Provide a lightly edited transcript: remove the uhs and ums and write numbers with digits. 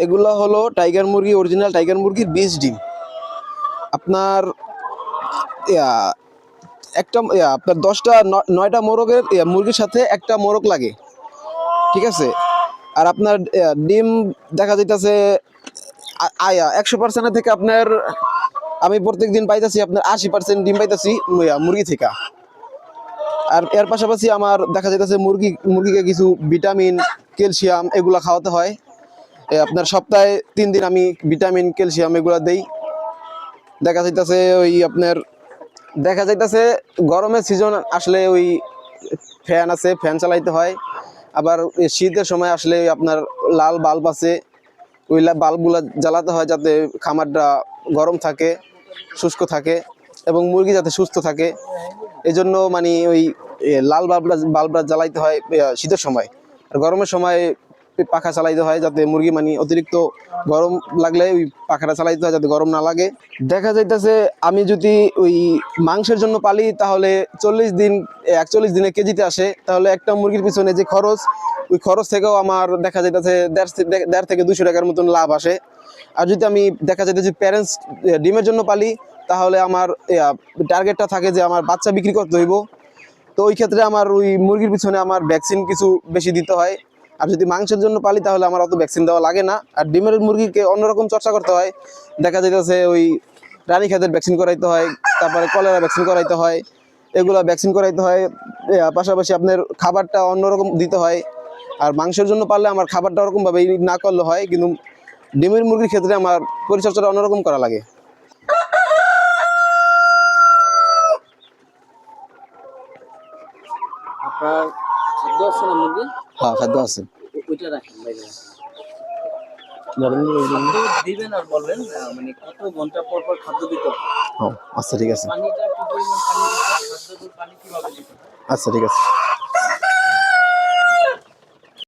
এগুলা হলো টাইগার মুরগি, অরিজিনাল টাইগার মুরগির বীজ ডিম। আপনার একটা আপনার 10টা 9টা মোরগের মুরগির সাথে একটা মোরগ লাগে, ঠিক আছে। আর আপনার ডিম দেখা যাইতেছে 100% থেকে আপনার আমি প্রত্যেকদিন পাইতেছি আপনার 80% ডিম পাইতেছি মুরগি থেকে। আর এর পাশাপাশি আমার দেখা যাইতেছে মুরগিকে কিছু ভিটামিন, ক্যালসিয়াম এগুলা খাওয়াতে হয়। আপনার সপ্তাহে 3 দিন আমি ভিটামিন, ক্যালসিয়াম এগুলা দেই। দেখা যাইতেছে দেখা যাইতেছে গরমের সিজন আসলে ওই ফ্যান আছে, ফ্যান চালাইতে হয়। আবার শীতের সময় আসলে আপনার লাল বাল্ব আছে, ওই বাল্বগুলো জ্বালাতে হয় যাতে খামারটা গরম থাকে, শুষ্ক থাকে এবং মুরগি যাতে সুস্থ থাকে। এই জন্য মানে ওই লাল বাল্বটা জ্বালাইতে হয় শীতের সময়। আর গরমের সময় পাখা চালাইতে হয় যাতে মুরগি মানে অতিরিক্ত গরম লাগলে ওই পাখাটা চালাইতে হয় যাতে গরম না লাগে। দেখা যাইতেছে আমি যদি ওই মাংসের জন্য পালি তাহলে 41 দিনে কেজিতে আসে। তাহলে একটা মুরগির পিছনে যে খরচ, ওই খরচ থেকেও আমার দেখা যাইতেছে 1.5 থেকে 200 টাকার মতন লাভ আসে। আর যদি আমি দেখা যাইতেছে প্যারেন্টস ডিমের জন্য পালি তাহলে আমার টার্গেটটা থাকে যে আমার বাচ্চা বিক্রি করতে হইব। তো ওই ক্ষেত্রে আমার ওই মুরগির পিছনে আমার ভ্যাকসিন কিছু বেশি দিতে হয়। আর যদি মাংসের জন্য পালি তাহলে আমার অত ভ্যাকসিন দেওয়া লাগে না। আর ডিমের মুরগিকে অন্যরকম চর্চা করতে হয়। দেখা যাইতেছে ওই রানীক্ষেতের ভ্যাকসিন করাইতে হয়, তারপরে কলেরা ভ্যাকসিন করাইতে হয়, এগুলা ভ্যাকসিন করাইতে হয়। পাশাপাশি আপনার খাবারটা অন্যরকম দিতে হয়। আর মাংসের জন্য পারলে আমার খাবারটা ওরকমভাবে না করলে হয়, কিন্তু ডিমের মুরগির ক্ষেত্রে আমার পরিচর্যাটা অন্যরকম করা লাগে। আপনার খাদ্য আছে না মুরগি? হ্যাঁ, খাদ্য আছে। ওইটা রাখেন, বাইরে রাখেন। খাদ্য দিবেন আর বলবেন মানে কত ঘন্টা পর পর খাদ্য দিতে হবে। আচ্ছা ঠিক আছে। পানিটা কি পরিমাণ পানি দিতে হবে, খাদ্য পানি কিভাবে দিতে হবে? আচ্ছা ঠিক আছে।